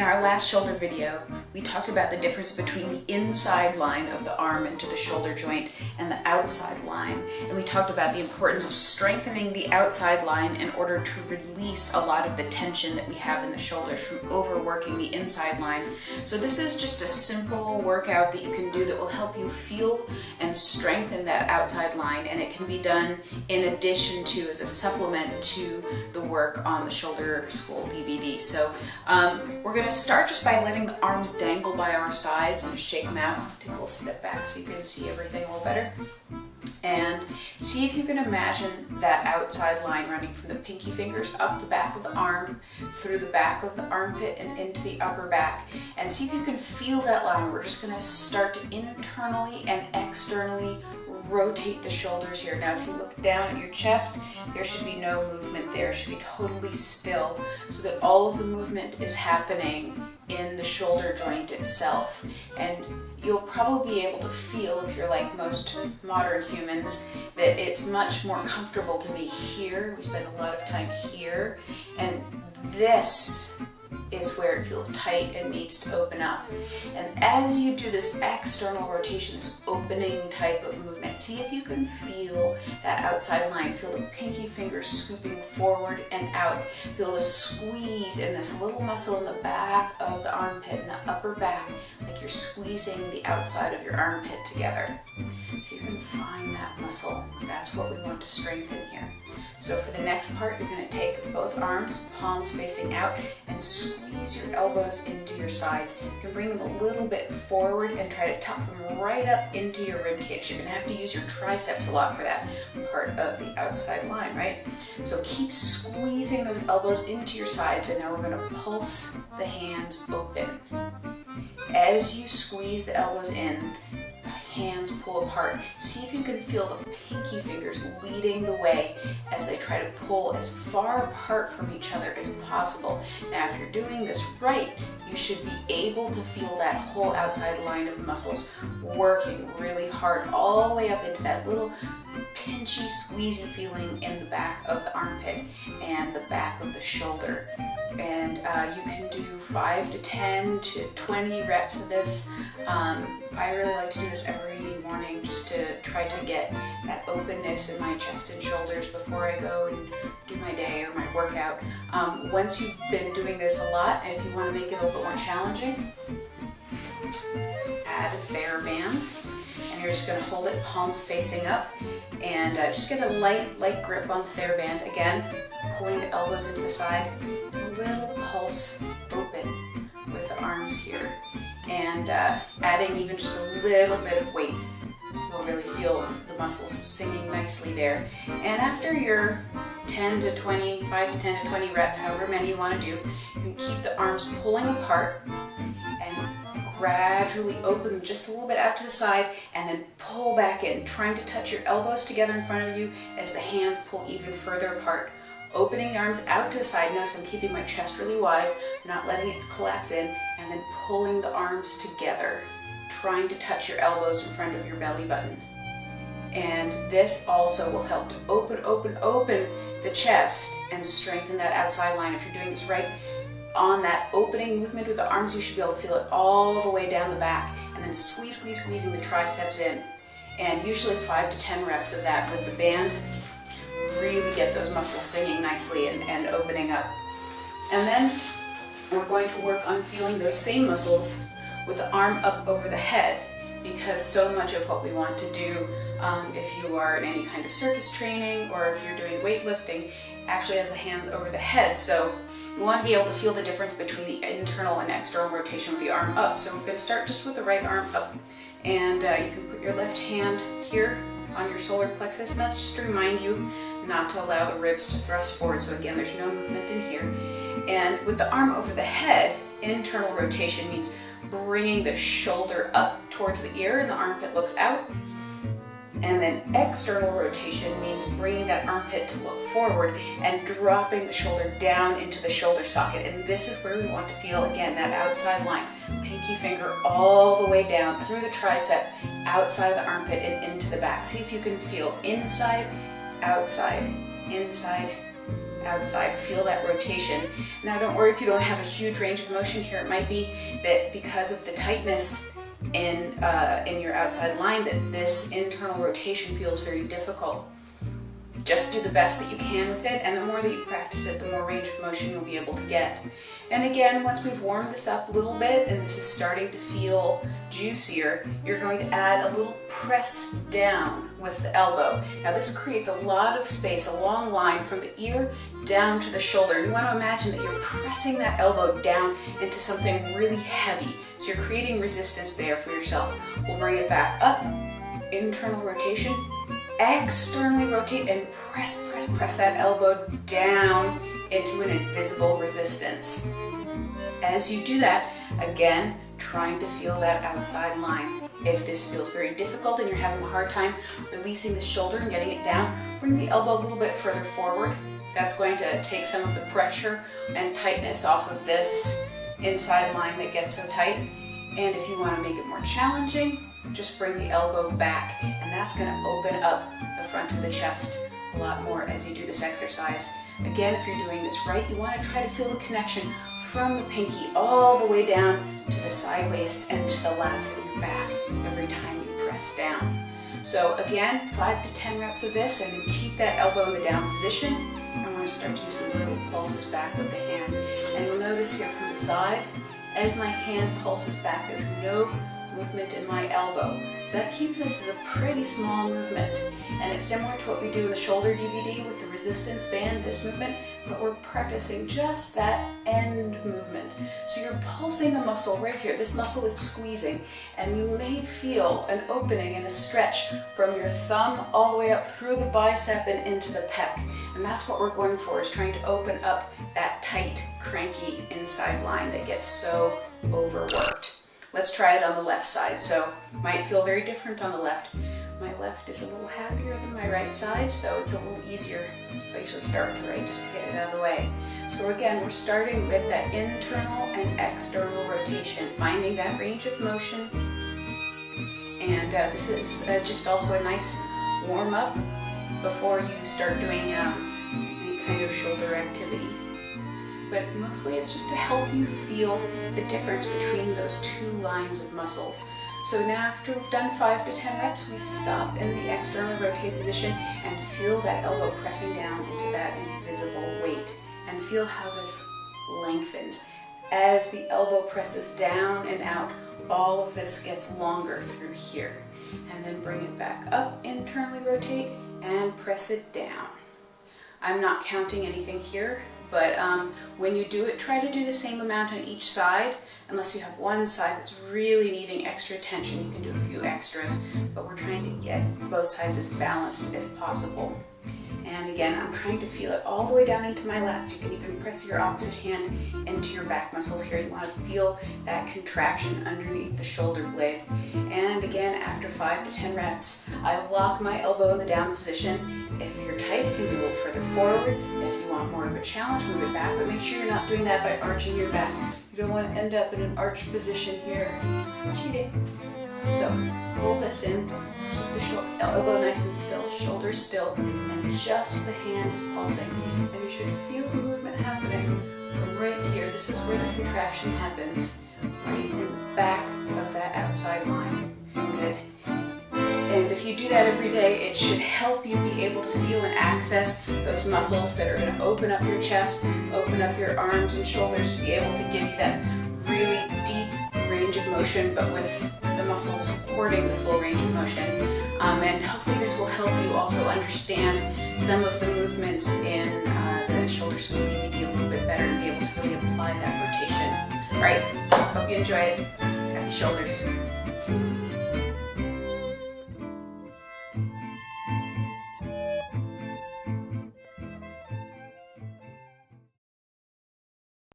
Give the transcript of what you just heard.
In our last shoulder video, we talked about the difference between the inside line of the arm into the shoulder joint and the outside line. And we talked about the importance of strengthening the outside line in order to release a lot of the tension that we have in the shoulders from overworking the inside line. So this is just a simple workout that you can do that will help you feel and strengthen that outside line, and it can be done in addition to, as a supplement to, the work on the Shoulder School DVD. So we're going to start just by letting the arms dangle by our sides and shake them out. Take a little step back so you can see everything a little better. And see if you can imagine that outside line running from the pinky fingers up the back of the arm, through the back of the armpit and into the upper back. And see if you can feel that line. We're just going to start to internally and externally rotate the shoulders here. Now if you look down at your chest, there should be no movement there. It should be totally still so that all of the movement is happening in the shoulder joint itself. And you'll probably be able to feel, if you're like most modern humans, that it's much more comfortable to be here. We spend a lot of time here, and this is where it feels tight and needs to open up. And as you do this external rotation, this opening type of movement, see if you can feel that outside line. Feel the pinky fingers scooping forward and out. Feel the squeeze in this little muscle in the back of the armpit and the upper back, like you're squeezing the outside of your armpit together. So you can find that muscle. That's what we want to strengthen here. So for the next part, you're going to take both arms, palms facing out, and squeeze your elbows into your sides. You can bring them a little bit forward and try to tuck them right up into your rib cage. You're going to have to use your triceps a lot for that part of the outside line, right? So keep squeezing those elbows into your sides, and now we're going to pulse the hands open. As you squeeze the elbows in, hands pull apart. See if you can feel the pinky fingers leading the way as they try to pull as far apart from each other as possible. Now, if you're doing this right, you should be able to feel that whole outside line of muscles working really hard all the way up into that little pinchy, squeezy feeling in the back of the armpit and the back of the shoulder. And you can do 5 to 10 to 20 reps of this. I really like to do this every morning just to try to get that openness in my chest and shoulders before I go and do my day or my workout. Once you've been doing this a lot, and if you want to make it a little bit more challenging, add a TheraBand. And you're just going to hold it palms facing up and just get a light grip on the TheraBand. Again, pulling the elbows into the side, a little pulse open with the arms here, and adding even just a little bit of weight. You'll really feel the muscles singing nicely there. And after your 5 to 10 to 20 reps, however many you want to do, you can keep the arms pulling apart and gradually open them just a little bit out to the side, and then pull back in, trying to touch your elbows together in front of you as the hands pull even further apart. Opening the arms out to the side. Notice I'm keeping my chest really wide, not letting it collapse in, and then pulling the arms together, trying to touch your elbows in front of your belly button. And this also will help to open the chest and strengthen that outside line. If you're doing this right, on that opening movement with the arms, you should be able to feel it all the way down the back, and then squeezing the triceps in. And usually 5 to 10 reps of that with the band really get those muscles singing nicely and opening up. And then we're going to work on feeling those same muscles with the arm up over the head, because so much of what we want to do, if you are in any kind of circus training or if you're doing weightlifting, actually has the hand over the head. So you want to be able to feel the difference between the internal and external rotation with the arm up. So we're going to start just with the right arm up. And you can put your left hand here on your solar plexus, and that's just to remind you not to allow the ribs to thrust forward. So again, there's no movement in here. And with the arm over the head, internal rotation means bringing the shoulder up towards the ear and the armpit looks out. And then external rotation means bringing that armpit to look forward and dropping the shoulder down into the shoulder socket. And this is where we want to feel, again, that outside line. Pinky finger all the way down through the tricep, outside of the armpit and into the back. See if you can feel inside, outside, inside, outside. Feel that rotation. Now don't worry if you don't have a huge range of motion here. It might be that because of the tightness in your outside line that this internal rotation feels very difficult. Just do the best that you can with it, and the more that you practice it, the more range of motion you'll be able to get. And again, once we've warmed this up a little bit and this is starting to feel juicier, you're going to add a little press down with the elbow. Now this creates a lot of space, a long line from the ear down to the shoulder. You want to imagine that you're pressing that elbow down into something really heavy. So you're creating resistance there for yourself. We'll bring it back up, internal rotation, externally rotate and press that elbow down into an invisible resistance. As you do that, again, trying to feel that outside line. If this feels very difficult and you're having a hard time releasing the shoulder and getting it down, bring the elbow a little bit further forward. That's going to take some of the pressure and tightness off of this inside line that gets so tight. And if you want to make it more challenging, just bring the elbow back, and that's going to open up the front of the chest a lot more as you do this exercise. Again, if you're doing this right, you want to try to feel the connection from the pinky all the way down to the side waist and to the lats of your back every time you press down. So again, 5 to 10 reps of this, and then keep that elbow in the down position. And we're going to start to do some little pulses back with the hand. And you'll notice here from the side, as my hand pulses back, there's no movement in my elbow. So that keeps this as a pretty small movement. And it's similar to what we do in the shoulder DVD with the resistance band, this movement, but we're practicing just that end movement. So you're pulsing the muscle right here. This muscle is squeezing, and you may feel an opening and a stretch from your thumb all the way up through the bicep and into the pec. And that's what we're going for, is trying to open up that tight, cranky inside line that gets so overworked. Let's try it on the left side. So it might feel very different on the left. My left is a little happier than my right side, so it's a little easier. So I usually start with the right just to get it out of the way. So again, we're starting with that internal and external rotation, finding that range of motion. And this is just also a nice warm-up before you start doing any kind of shoulder activity. But mostly it's just to help you feel the difference between those two lines of muscles. So now after we've done 5 to 10 reps, we stop in the externally rotate position and feel that elbow pressing down into that invisible weight, and feel how this lengthens. As the elbow presses down and out, all of this gets longer through here. And then bring it back up, internally rotate, and press it down. I'm not counting anything here, but when you do it, try to do the same amount on each side. Unless you have one side that's really needing extra attention, you can do a few extras, but we're trying to get both sides as balanced as possible. And again, I'm trying to feel it all the way down into my lats. You can even press your opposite hand into your back muscles here. You want to feel that contraction underneath the shoulder blade. And again, after 5 to 10 reps, I lock my elbow in the down position. If you're tight, you can be a little further forward. If you want more of a challenge, move it back, but make sure you're not doing that by arching your back. You don't want to end up in an arched position here. Cheating. So pull this in, keep the elbow nice and still, shoulders still, and just the hand is pulsing. And you should feel the movement happening from right here. This is where the contraction happens, right in the back of that outside line. Good. And if you do that every day, it should help you be able to feel and access those muscles that are going to open up your chest, open up your arms and shoulders to be able to give you that really deep range of motion, but with the muscles supporting the full range of motion. And hopefully this will help you also understand some of the movements in the shoulder sweep DVD a little bit better and be able to really apply that rotation. All right, hope you enjoy it. Happy shoulders.